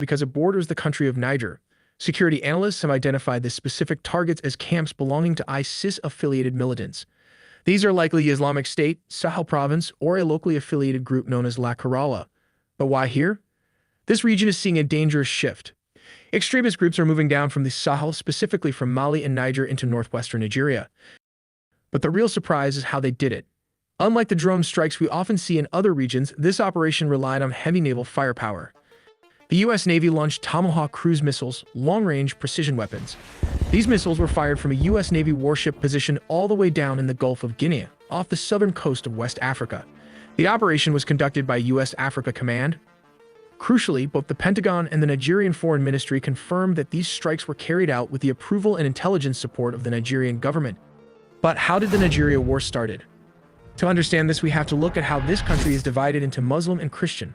because it borders the country of Niger. Security analysts have identified the specific targets as camps belonging to ISIS-affiliated militants. These are likely Islamic State, Sahel Province, or a locally affiliated group known as La Kerala. But why here? This region is seeing a dangerous shift. Extremist groups are moving down from the Sahel, specifically from Mali and Niger, into northwestern Nigeria. But the real surprise is how they did it. Unlike the drone strikes we often see in other regions, this operation relied on heavy naval firepower. The U.S. Navy launched Tomahawk cruise missiles, long-range precision weapons. These missiles were fired from a U.S. Navy warship positioned all the way down in the Gulf of Guinea, off the southern coast of West Africa. The operation was conducted by U.S. Africa Command. Crucially, both the Pentagon and the Nigerian Foreign Ministry confirmed that these strikes were carried out with the approval and intelligence support of the Nigerian government. But how did the Nigeria war started? To understand this, we have to look at how this country is divided into Muslim and Christian.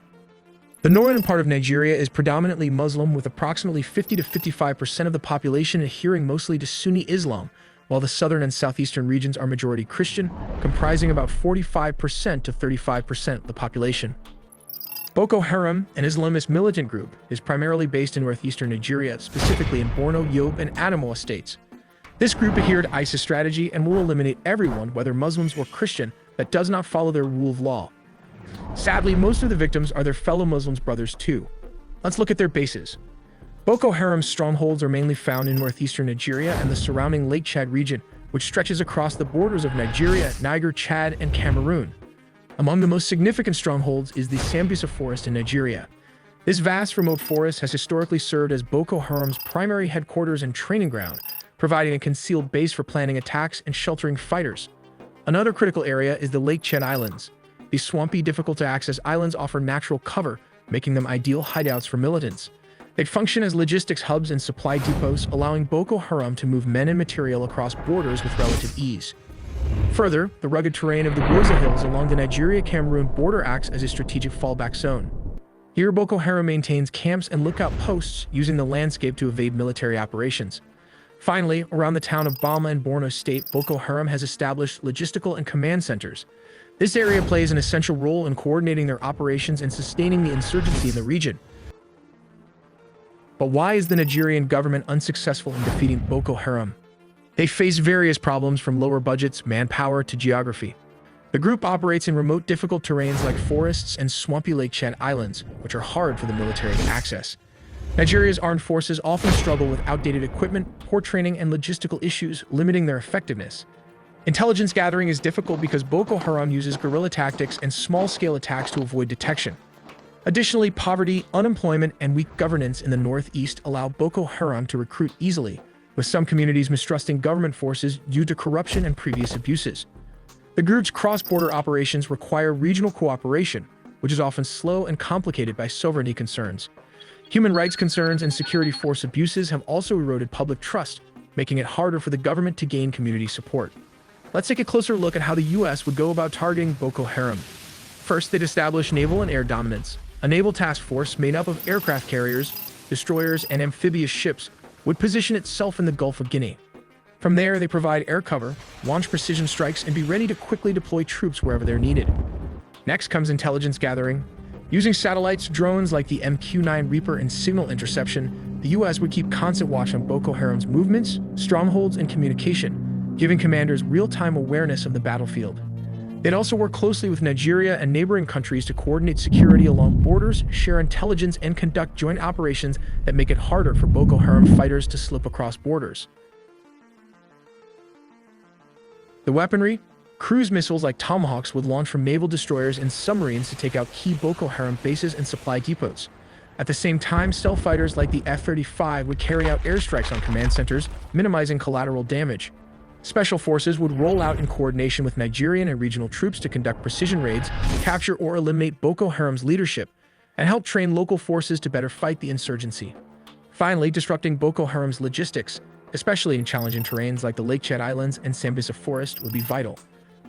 The northern part of Nigeria is predominantly Muslim, with approximately 50 to 55% of the population adhering mostly to Sunni Islam, while the southern and southeastern regions are majority Christian, comprising about 45% to 35% of the population. Boko Haram, an Islamist militant group, is primarily based in northeastern Nigeria, specifically in Borno, Yobe, and Adamawa states. This group adhered to ISIS strategy and will eliminate everyone, whether Muslims or Christian, that does not follow their rule of law. Sadly, most of the victims are their fellow Muslims brothers too. Let's look at their bases. Boko Haram's strongholds are mainly found in northeastern Nigeria and the surrounding Lake Chad region, which stretches across the borders of Nigeria, Niger, Chad, and Cameroon. Among the most significant strongholds is the Sambisa forest in Nigeria. This vast remote forest has historically served as Boko Haram's primary headquarters and training ground, providing a concealed base for planning attacks and sheltering fighters. Another critical area is the Lake Chad Islands. These swampy, difficult-to-access islands offer natural cover, making them ideal hideouts for militants. They function as logistics hubs and supply depots, allowing Boko Haram to move men and material across borders with relative ease. Further, the rugged terrain of the Goza Hills along the Nigeria-Cameroon border acts as a strategic fallback zone. Here, Boko Haram maintains camps and lookout posts, using the landscape to evade military operations. Finally, around the town of Bama in Borno State, Boko Haram has established logistical and command centers. This area plays an essential role in coordinating their operations and sustaining the insurgency in the region. But why is the Nigerian government unsuccessful in defeating Boko Haram? They face various problems, from lower budgets, manpower, to geography. The group operates in remote, difficult terrains like forests and swampy Lake Chad Islands, which are hard for the military to access. Nigeria's armed forces often struggle with outdated equipment, poor training, and logistical issues, limiting their effectiveness. Intelligence gathering is difficult because Boko Haram uses guerrilla tactics and small-scale attacks to avoid detection. Additionally, poverty, unemployment, and weak governance in the northeast allow Boko Haram to recruit easily, with some communities mistrusting government forces due to corruption and previous abuses. The group's cross-border operations require regional cooperation, which is often slow and complicated by sovereignty concerns. Human rights concerns and security force abuses have also eroded public trust, making it harder for the government to gain community support. Let's take a closer look at how the U.S. would go about targeting Boko Haram. First, they'd establish naval and air dominance. A naval task force made up of aircraft carriers, destroyers, and amphibious ships would position itself in the Gulf of Guinea. From there, they provide air cover, launch precision strikes, and be ready to quickly deploy troops wherever they're needed. Next comes intelligence gathering. Using satellites, drones like the MQ-9 Reaper, and signal interception, the U.S. would keep constant watch on Boko Haram's movements, strongholds, and communication, giving commanders real-time awareness of the battlefield. They'd also work closely with Nigeria and neighboring countries to coordinate security along borders, share intelligence, and conduct joint operations that make it harder for Boko Haram fighters to slip across borders. The weaponry? Cruise missiles like Tomahawks would launch from naval destroyers and submarines to take out key Boko Haram bases and supply depots. At the same time, stealth fighters like the F-35 would carry out airstrikes on command centers, minimizing collateral damage. Special forces would roll out in coordination with Nigerian and regional troops to conduct precision raids, capture or eliminate Boko Haram's leadership, and help train local forces to better fight the insurgency. Finally, disrupting Boko Haram's logistics, especially in challenging terrains like the Lake Chad Islands and Sambisa Forest, would be vital.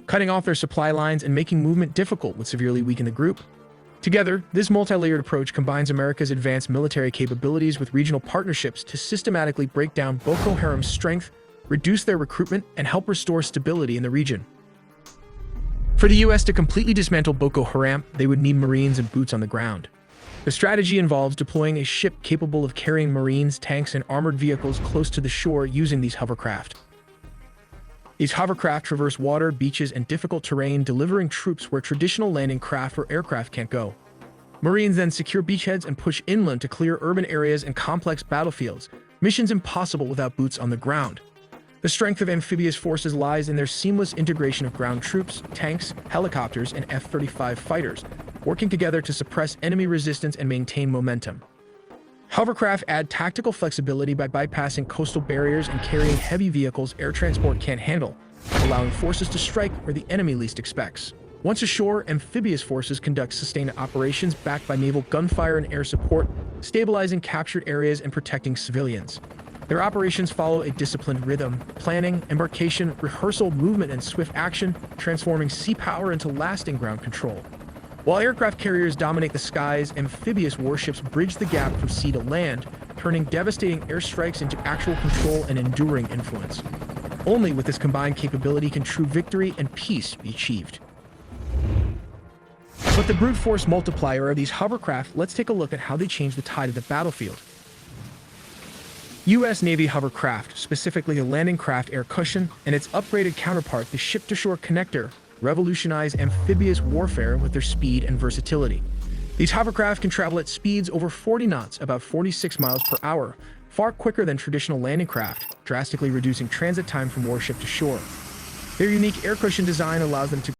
Cutting off their supply lines and making movement difficult would severely weaken the group. Together, this multi-layered approach combines America's advanced military capabilities with regional partnerships to systematically break down Boko Haram's strength, reduce their recruitment, and help restore stability in the region. For the U.S. to completely dismantle Boko Haram, they would need Marines and boots on the ground. The strategy involves deploying a ship capable of carrying marines, tanks, and armored vehicles close to the shore using these hovercraft. These hovercraft traverse water, beaches, and difficult terrain, delivering troops where traditional landing craft or aircraft can't go. Marines then secure beachheads and push inland to clear urban areas and complex battlefields, missions impossible without boots on the ground. The strength of amphibious forces lies in their seamless integration of ground troops, tanks, helicopters, and F-35 fighters, working together to suppress enemy resistance and maintain momentum. Hovercraft add tactical flexibility by bypassing coastal barriers and carrying heavy vehicles air transport can't handle, allowing forces to strike where the enemy least expects. Once ashore, amphibious forces conduct sustained operations backed by naval gunfire and air support, stabilizing captured areas and protecting civilians. Their operations follow a disciplined rhythm: planning, embarkation, rehearsal, movement, and swift action, transforming sea power into lasting ground control. While aircraft carriers dominate the skies, amphibious warships bridge the gap from sea to land, turning devastating airstrikes into actual control and enduring influence. Only with this combined capability can true victory and peace be achieved. But the brute force multiplier of these hovercraft, let's take a look at how they change the tide of the battlefield. U.S. Navy hovercraft, specifically the landing craft Air Cushion and its upgraded counterpart, the ship-to-shore connector, revolutionize amphibious warfare with their speed and versatility. These hovercraft can travel at speeds over 40 knots, about 46 miles per hour, far quicker than traditional landing craft, drastically reducing transit time from warship to shore. Their unique air cushion design allows them to